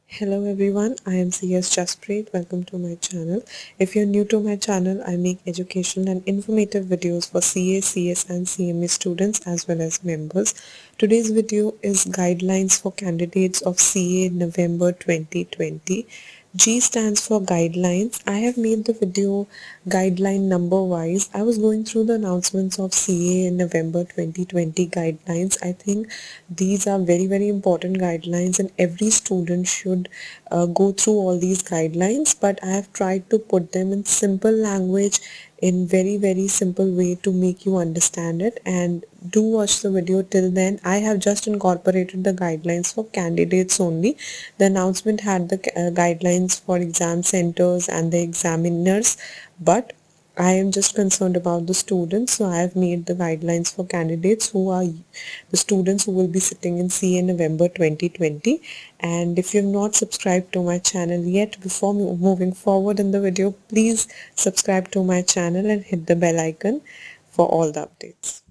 Hello everyone, I am CS Jaspreet. Welcome to my channel. If you're new to my channel, I make educational and informative videos for CA, CS and CMA students as well as members. Today's video is guidelines for candidates of CA November 2020. G stands for guidelines. I have made the video guideline number wise. I was going through the announcements of CA in November 2020 guidelines. I think these are very important guidelines and every student should go through all these guidelines, but I have tried to put them in simple language in very simple way to make you understand it. And do watch the video till then. I have just incorporated the guidelines for candidates only. The announcement had the guidelines for exam centers and the examiners, but I am just concerned about the students, so I have made the guidelines for candidates who are the students who will be sitting in CA November 2020. And if you have not subscribed to my channel yet, before moving forward in the video, please subscribe to my channel and hit the bell icon for all the updates.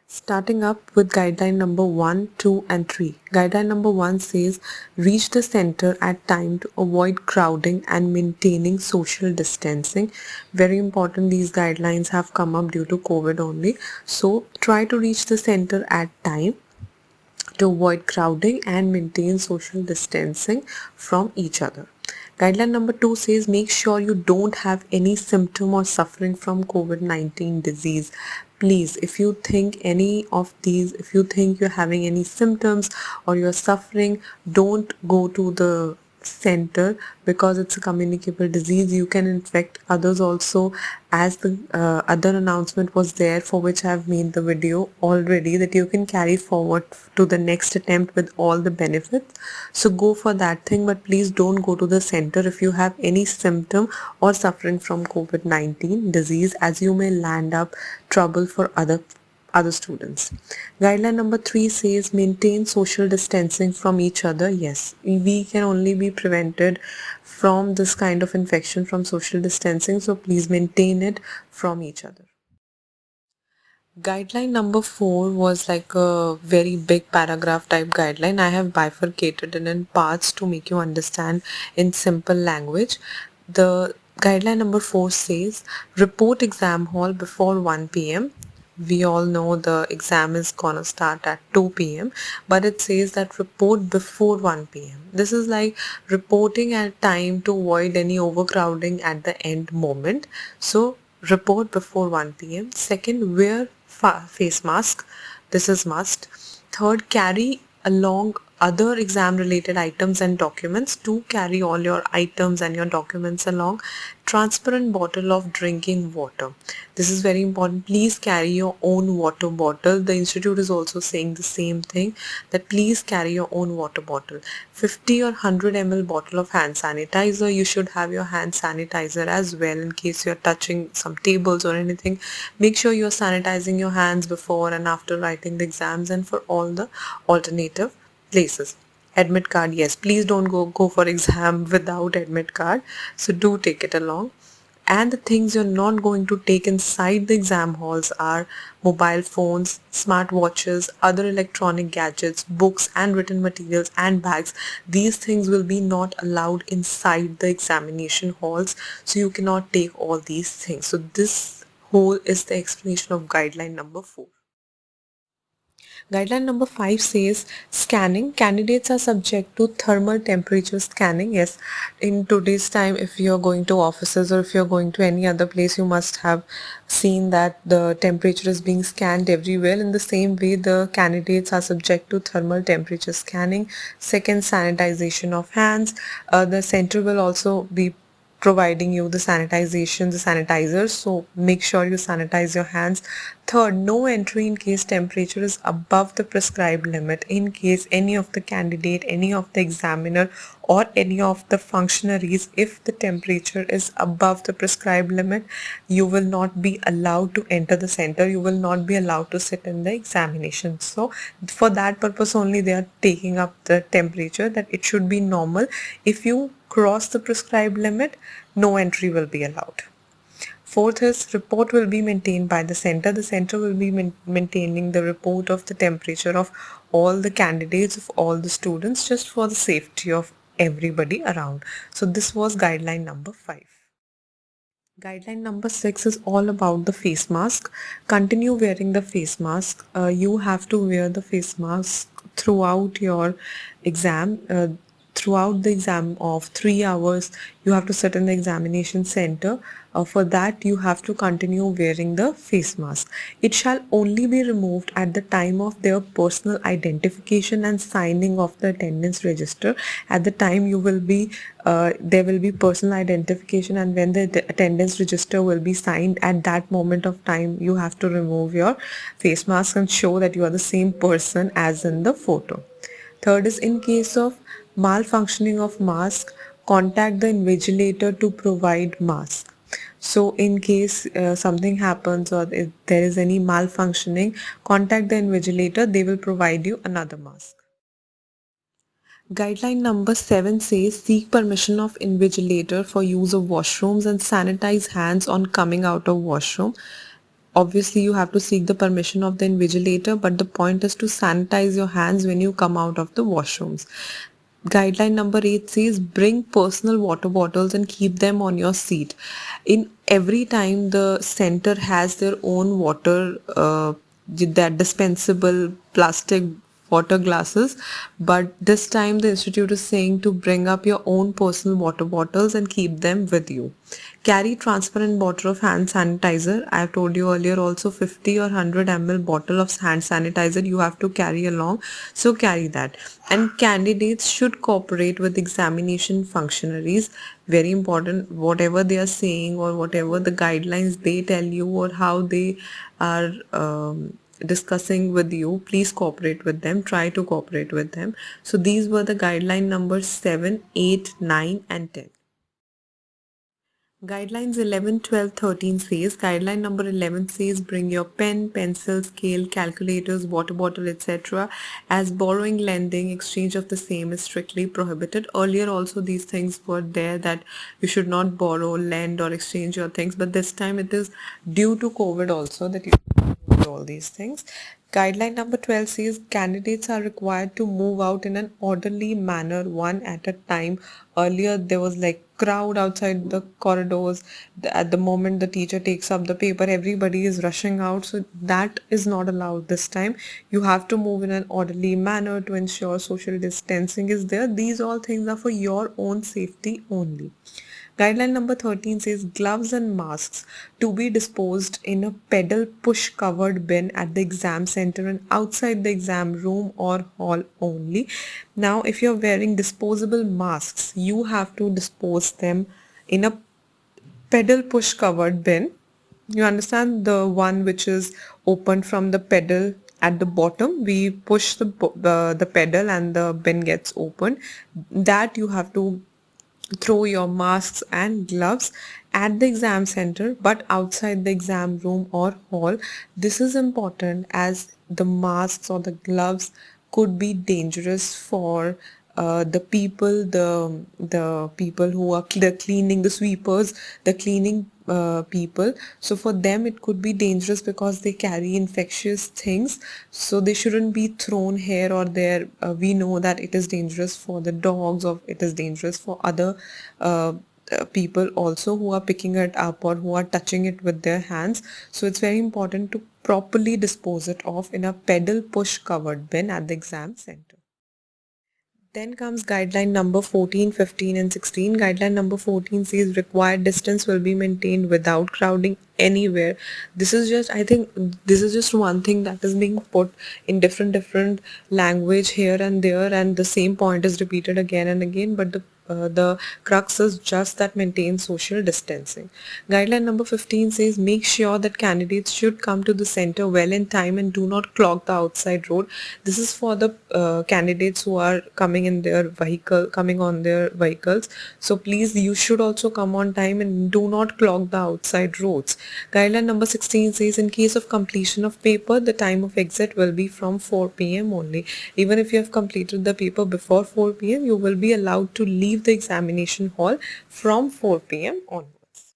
Starting up with guideline number 1, 2 and 3. Guideline number 1 says reach the center at time to avoid crowding and maintaining social distancing. Very important, these guidelines have come up due to COVID only. So try to reach the center at time to avoid crowding and maintain social distancing from each other. Guideline number 2 says make sure you don't have any symptom or suffering from COVID-19 disease. Please, if you think if you think you're having any symptoms or you're suffering, don't go to the center because it's a communicable disease. You can infect others also, as the other announcement was there, for which I have made the video already, that you can carry forward to the next attempt with all the benefits. So go for that thing, but please don't go to the center if you have any symptom or suffering from COVID-19 disease, as you may land up trouble for other students. Guideline number 3 says maintain social distancing from each other. Yes, we can only be prevented from this kind of infection from social distancing, so please maintain it from each other. Guideline number 4 was like a very big paragraph type guideline. I have bifurcated it in parts to make you understand in simple language. The guideline number 4 says report exam hall before 1 p.m. We all know the exam is gonna start at 2 p.m. but it says that report before 1 p.m. This is like reporting at time to avoid any overcrowding at the end moment. So report before 1 p.m. Second, wear face mask. This is must. Third, carry along other exam related items and documents. Do carry all your items and your documents along. Transparent bottle of drinking water. This is very important. Please carry your own water bottle. The institute is also saying the same thing, that please carry your own water bottle. 50 or 100 ml bottle of hand sanitizer. You should have your hand sanitizer as well in case you're touching some tables or anything. Make sure you're sanitizing your hands before and after writing the exams and for all the alternative places. Admit card, yes, please don't go for exam without admit card, so do take it along. And the things you're not going to take inside the exam halls are mobile phones, smart watches, other electronic gadgets, books and written materials and bags. These things will be not allowed inside the examination halls, so you cannot take all these things. So this whole is the explanation of guideline number 4. Guideline number 5 says scanning. Candidates are subject to thermal temperature scanning. Yes, in today's time, if you're going to offices or if you're going to any other place, you must have seen that the temperature is being scanned everywhere. In the same way, the candidates are subject to thermal temperature scanning. Second, sanitization of hands. The center will also be providing you the sanitizers, so make sure you sanitize your hands. Third, no entry in case temperature is above the prescribed limit. In case any of the candidate, any of the examiner or any of the functionaries, if the temperature is above the prescribed limit, you will not be allowed to enter the center, you will not be allowed to sit in the examination. So for that purpose only they are taking up the temperature, that it should be normal. If you cross the prescribed limit, no entry will be allowed. Fourth is report will be maintained by the center. The center will be maintaining the report of the temperature of all the candidates, of all the students, just for the safety of everybody around. So this was guideline number 5. Guideline number 6 is all about the face mask. Continue wearing the face mask. You have to wear the face mask throughout your exam. Throughout the exam of 3 hours, you have to sit in the examination center. For that, you have to continue wearing the face mask. It shall only be removed at the time of their personal identification and signing of the attendance register. At the time you will be there will be personal identification, and when the attendance register will be signed, at that moment of time you have to remove your face mask and show that you are the same person as in the photo. Third is, in case of malfunctioning of mask, contact the invigilator to provide mask. So in case something happens or if there is any malfunctioning, contact the invigilator, they will provide you another mask. Guideline number 7 says seek permission of invigilator for use of washrooms and sanitize hands on coming out of washroom. Obviously, you have to seek the permission of the invigilator, but the point is to sanitize your hands when you come out of the washrooms. Guideline number 8 says bring personal water bottles and keep them on your seat. In every time the center has their own water, that dispensable plastic water glasses, but this time the institute is saying to bring up your own personal water bottles and keep them with you. Carry transparent bottle of hand sanitizer. I have told you earlier also 50 or 100 ml bottle of hand sanitizer you have to carry along, so carry that. And candidates should cooperate with examination functionaries. Very important, whatever they are saying or whatever the guidelines they tell you or how they are discussing with you, please cooperate with them, try to cooperate with them. So these were the guideline numbers 7, 8, 9 and 10. Guidelines 11, 12, 13 says, guideline number 11 says bring your pen, pencil, scale, calculators, water bottle, etc. as borrowing, lending, exchange of the same is strictly prohibited. Earlier also these things were there that you should not borrow, lend or exchange your things, but this time it is due to COVID also that you do all these things. Guideline number 12 says candidates are required to move out in an orderly manner, one at a time. Earlier there was like crowd outside the corridors. At the moment the teacher takes up the paper, everybody is rushing out. So that is not allowed this time. You have to move in an orderly manner to ensure social distancing is there. These all things are for your own safety only. Guideline number 13 says gloves and masks to be disposed in a pedal push covered bin at the exam center and outside the exam room or hall only. Now, if you're wearing disposable masks, you have to dispose them in a pedal push covered bin. You understand, the one which is opened from the pedal at the bottom, we push the pedal and the bin gets opened. That you have to throw your masks and gloves at the exam center but outside the exam room or hall. This is important as the masks or the gloves could be dangerous for the people who are the cleaning, the sweepers, the cleaning people. So for them it could be dangerous because they carry infectious things, so they shouldn't be thrown here or there. We know that it is dangerous for the dogs, or it is dangerous for other people also who are picking it up or who are touching it with their hands. So it's very important to properly dispose it off in a pedal push covered bin at the exam center. Then comes guideline number 14, 15 and 16. Guideline number 14 says required distance will be maintained without crowding anywhere. This is just, I think this is just one thing that is being put in different language here and there, and the same point is repeated again and again, but the crux is just that maintain social distancing. Guideline number 15 says make sure that candidates should come to the center well in time and do not clog the outside road. This is for the candidates who are coming on their vehicles. So please, you should also come on time and do not clog the outside roads. Guideline number 16 says in case of completion of paper, the time of exit will be from 4 p.m. only. Even if you have completed the paper before 4 p.m., you will be allowed to leave the examination hall from 4 p.m. onwards.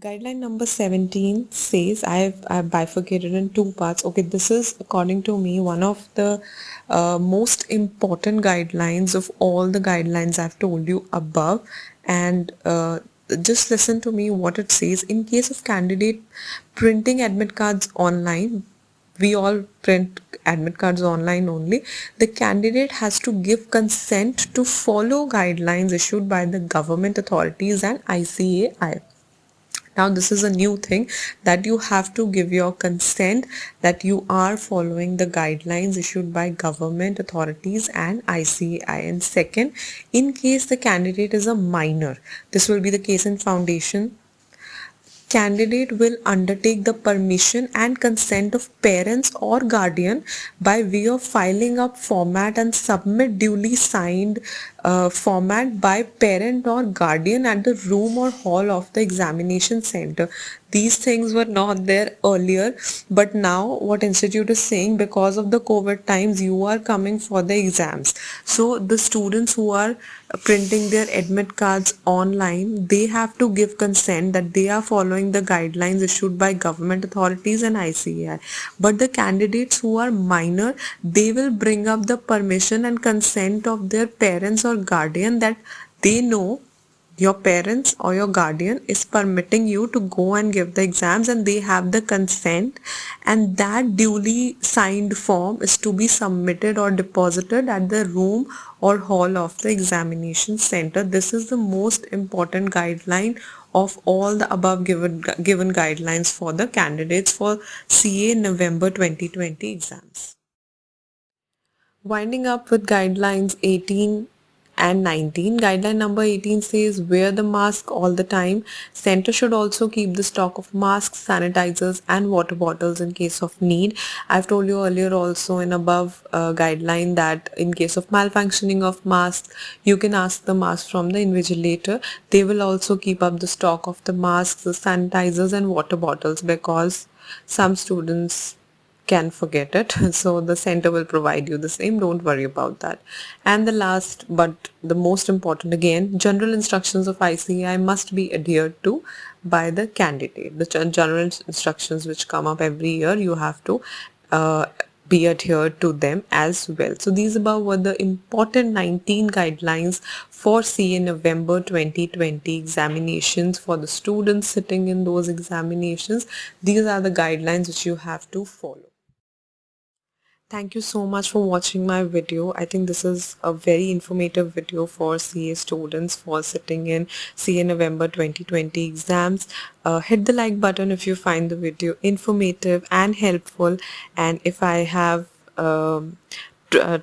Guideline number 17 says I've bifurcated in two parts. Okay, this is according to me one of the most important guidelines of all the guidelines I've told you above. And just listen to me what it says. In case of candidate printing admit cards online, we all print admit cards online only. The candidate has to give consent to follow guidelines issued by the government authorities and ICAI. Now this is a new thing, that you have to give your consent that you are following the guidelines issued by government authorities and ICAI. And second, in case the candidate is a minor, this will be the case in foundation, candidate will undertake the permission and consent of parents or guardian by way of filing up format and submit duly signed format by parent or guardian at the room or hall of the examination center. These things were not there earlier, but now what institute is saying, because of the COVID times, you are coming for the exams. So the students who are printing their admit cards online, they have to give consent that they are following the guidelines issued by government authorities and ICAI. But the candidates who are minor, they will bring up the permission and consent of their parents or guardian, that they know your parents or your guardian is permitting you to go and give the exams, and they have the consent, and that duly signed form is to be submitted or deposited at the room or hall of the examination center. This is the most important guideline of all the above given guidelines for the candidates for CA November 2020 exams. Winding up with guidelines 18 and 19. Guideline number 18 says wear the mask all the time. Center should also keep the stock of masks, sanitizers and water bottles in case of need. I've told you earlier also in above guideline that in case of malfunctioning of masks, you can ask the mask from the invigilator. They will also keep up the stock of the masks, the sanitizers and water bottles, because some students can forget it. So the center will provide you the same, don't worry about that. And the last but the most important, again, general instructions of ICAI must be adhered to by the candidate. The general instructions which come up every year, you have to uh, be adhered to them as well. So these above were the important 19 guidelines for CA November 2020 examinations for the students sitting in those examinations. These are the guidelines which you have to follow. Thank you so much for watching my video. I think this is a very informative video for CA students for sitting in CA November 2020 exams. Hit the like button if you find the video informative and helpful, and if I have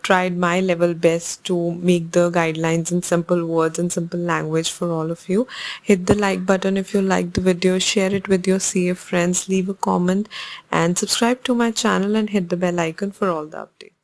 tried my level best to make the guidelines in simple words and simple language for all of you. Hit the like button if you like the video, share it with your CA friends, leave a comment and subscribe to my channel and hit the bell icon for all the updates.